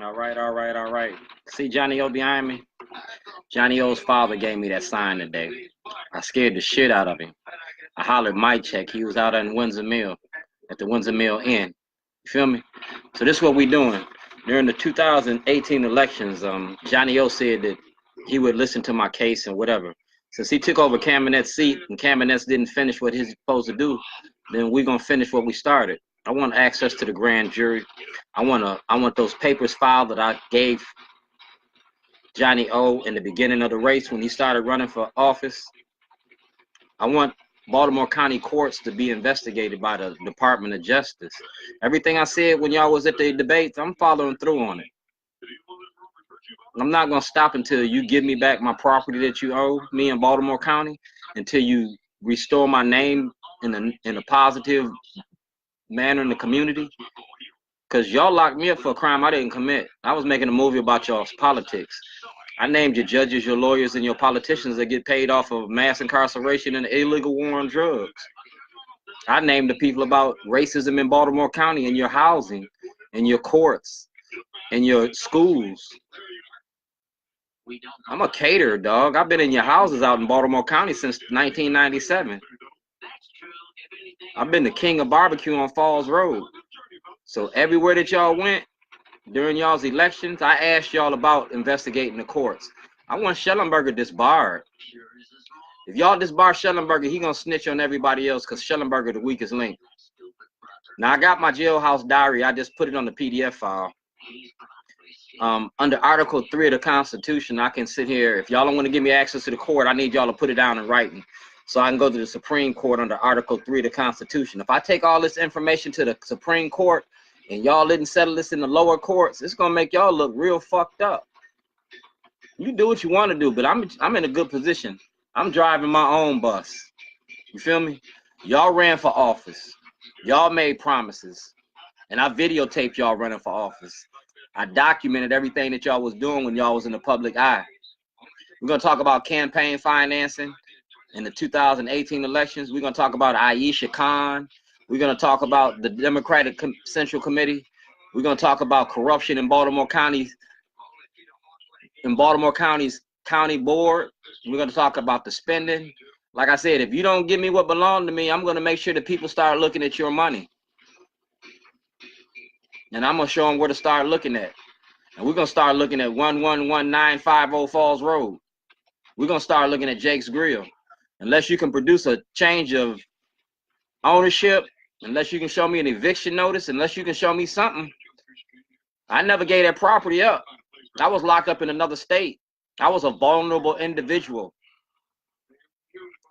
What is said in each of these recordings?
All right, all right, all right. See Johnny O behind me? Johnny O's father gave me that sign today. I scared the shit out of him. I hollered Mike check. He was out in Windsor Mill, at the Windsor Mill Inn. You feel me? So this is what we doing. During the 2018 elections, Johnny O said that he would listen to my case and whatever. Since he took over Cabinet's seat and Cabinet didn't finish what he's supposed to do, then we're gonna finish what we started. I want access to the grand jury. I want those papers filed that I gave Johnny O in the beginning of the race when he started running for office. I want Baltimore County courts to be investigated by the Department of Justice. Everything I said when y'all was at the debates, I'm following through on it. I'm not gonna stop until you give me back my property that you owe me in Baltimore County, until you restore my name in a positive manner in the community. Cause y'all locked me up for a crime I didn't commit. I was making a movie about y'all's politics. I named your judges, your lawyers, and your politicians that get paid off of mass incarceration and illegal war on drugs. I named the people about racism in Baltimore County and your housing and your courts and your schools. I'm a caterer, dog. I've been in your houses out in Baltimore County since 1997. I've been the king of barbecue on Falls Road. So everywhere that y'all went during y'all's elections, I asked y'all about investigating the courts. I want Schellenberger disbarred. If y'all disbar Schellenberger, he gonna snitch on everybody else because Schellenberger the weakest link. Now I got my jailhouse diary. I just put it on the PDF file. Under Article 3 of the Constitution, I can sit here. If y'all don't want to give me access to the court, I need y'all to put it down in writing so I can go to the Supreme Court under Article 3 of the Constitution. If I take all this information to the Supreme Court and y'all didn't settle this in the lower courts, it's gonna make y'all look real fucked up. You do what you want to do, but I'm in a good position. I'm driving my own bus. You feel me? Y'all ran for office. Y'all made promises. And I videotaped y'all running for office. I documented everything that y'all was doing when y'all was in the public eye. We're gonna talk about campaign financing in the 2018 elections. We're gonna talk about Aisha Khan. We're gonna talk about the Democratic Central Committee. We're gonna talk about corruption in Baltimore County, County Board. We're gonna talk about the spending. Like I said, if you don't give me what belonged to me, I'm gonna make sure that people start looking at your money. And I'm gonna show them where to start looking at. And we're gonna start looking at 111950 Falls Road. We're gonna start looking at Jake's Grill. Unless you can produce a change of ownership, unless you can show me an eviction notice, unless you can show me something. I never gave that property up. I was locked up in another state. I was a vulnerable individual.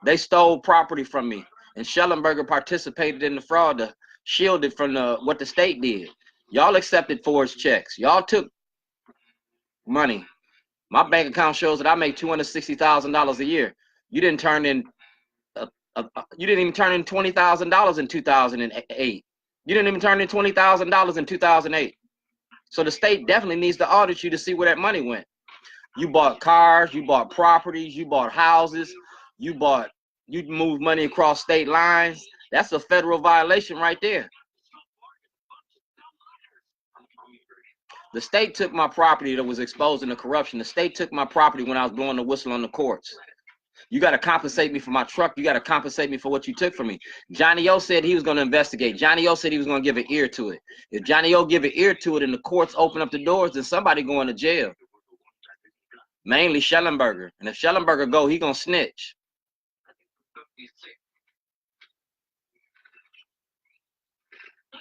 They stole property from me, and Schellenberger participated in the fraud to shield it from what the state did. Y'all accepted forged checks. Y'all took money. My bank account shows that I make $260,000 a year. You didn't turn in. You didn't even turn in $20,000 in 2008. You didn't even turn in $20,000 in 2008. So the state definitely needs to audit you to see where that money went. You bought cars, you bought properties, you bought houses, you moved money across state lines. That's a federal violation right there. The state took my property that was exposing the corruption. The state took my property when I was blowing the whistle on the courts. You got to compensate me for my truck. You got to compensate me for what you took from me. Johnny O said he was going to investigate. Johnny O said he was going to give an ear to it. If Johnny O give an ear to it and the courts open up the doors, then somebody going to jail. Mainly Schellenberger. And if Schellenberger go, he going to snitch.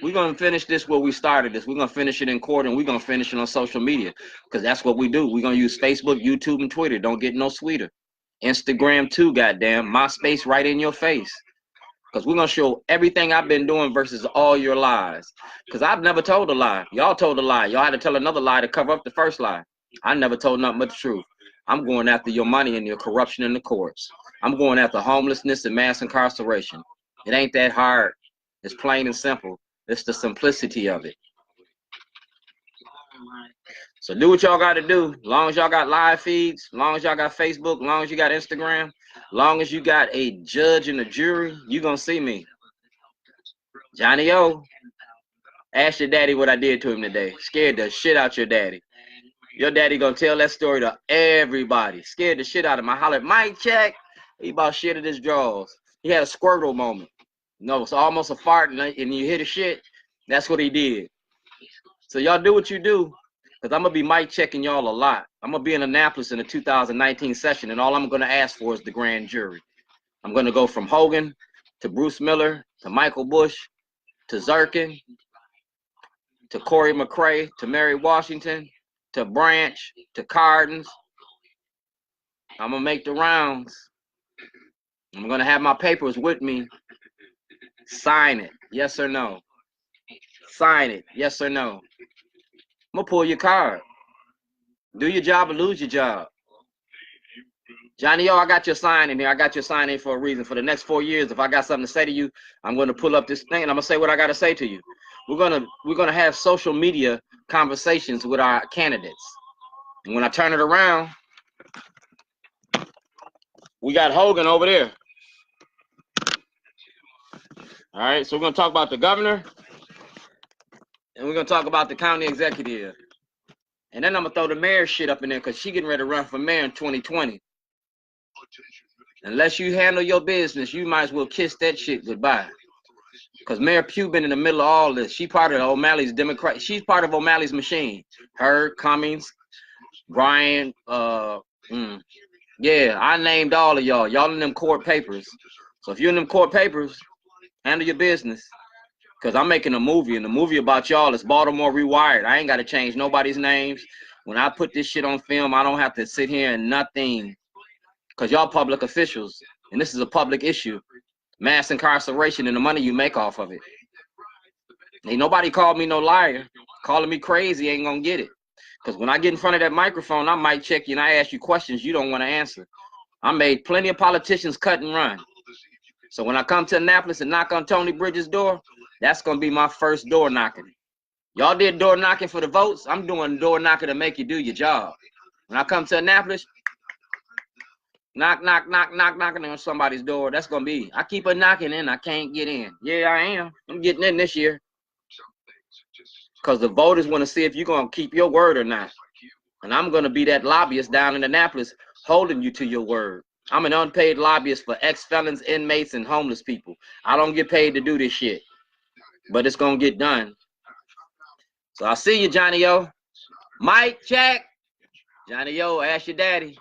We're going to finish this where we started this. We're going to finish it in court, and we're going to finish it on social media because that's what we do. We're going to use Facebook, YouTube, and Twitter. Don't get no sweeter. Instagram too, goddamn. MySpace right in your face. Because we're going to show everything I've been doing versus all your lies. Because I've never told a lie. Y'all told a lie. Y'all had to tell another lie to cover up the first lie. I never told nothing but the truth. I'm going after your money and your corruption in the courts. I'm going after homelessness and mass incarceration. It ain't that hard. It's plain and simple. It's the simplicity of it. So do what y'all got to do. As long as y'all got live feeds, as long as y'all got Facebook, as long as you got Instagram, as long as you got a judge and a jury, you going to see me. Johnny O, Ask your daddy what I did to him today. Scared the shit out your daddy. Your daddy gonna tell that story to everybody. Scared the shit out of him. I hollered, mic check. He about shit at his drawers. He had a Squirtle moment. No, it's almost a fart and you hear the shit. That's what he did. So y'all do what you do, because I'm going to be mic checking y'all a lot. I'm going to be in Annapolis in the 2019 session, and all I'm going to ask for is the grand jury. I'm going to go from Hogan to Bruce Miller to Michael Bush to Zirkin to Corey McRae to Mary Washington to Branch to Cardens. I'm going to make the rounds. I'm going to have my papers with me. Sign it, yes or no. Sign it, yes or no. I'm going to pull your card. Do your job or lose your job. Johnny O, I got your sign in here. I got your sign in for a reason. For the next 4 years, if I got something to say to you, I'm going to pull up this thing and I'm going to say what I got to say to you. We're going to have social media conversations with our candidates. And when I turn it around, we got Hogan over there. All right, so we're going to talk about the governor, and we're going to talk about the county executive. And then I'm going to throw the mayor shit up in there because she getting ready to run for mayor in 2020. Unless you handle your business, you might as well kiss that shit goodbye. Because Mayor Pugh been in the middle of all this. She part of O'Malley's Democrat. She's part of O'Malley's machine. Her, Cummings, Brian, yeah, I named all of y'all. Y'all in them court papers. So if you're in them court papers, handle your business. Because I'm making a movie, and the movie about y'all is Baltimore Rewired. I ain't got to change nobody's names. When I put this shit on film, I don't have to sit here and nothing. Because y'all public officials, and this is a public issue. Mass incarceration and the money you make off of it. Ain't nobody called me no liar. Calling me crazy ain't gonna get it. Because when I get in front of that microphone, I might check you and I ask you questions you don't want to answer. I made plenty of politicians cut and run. So when I come to Annapolis and knock on Tony Bridges' door, that's gonna be my first door knocking. Y'all did door knocking for the votes. I'm doing door knocking to make you do your job. When I come to Annapolis, knocking on somebody's door. That's gonna be. I keep a knocking in. I can't get in. Yeah, I am. I'm getting in this year. Because the voters want to see if you're gonna keep your word or not. And I'm gonna be that lobbyist down in Annapolis, holding you to your word. I'm an unpaid lobbyist for ex-felons, inmates, and homeless people. I don't get paid to do this shit, but it's gonna get done. So I'll see you, Johnny O. Mike check. Johnny O, ask your daddy.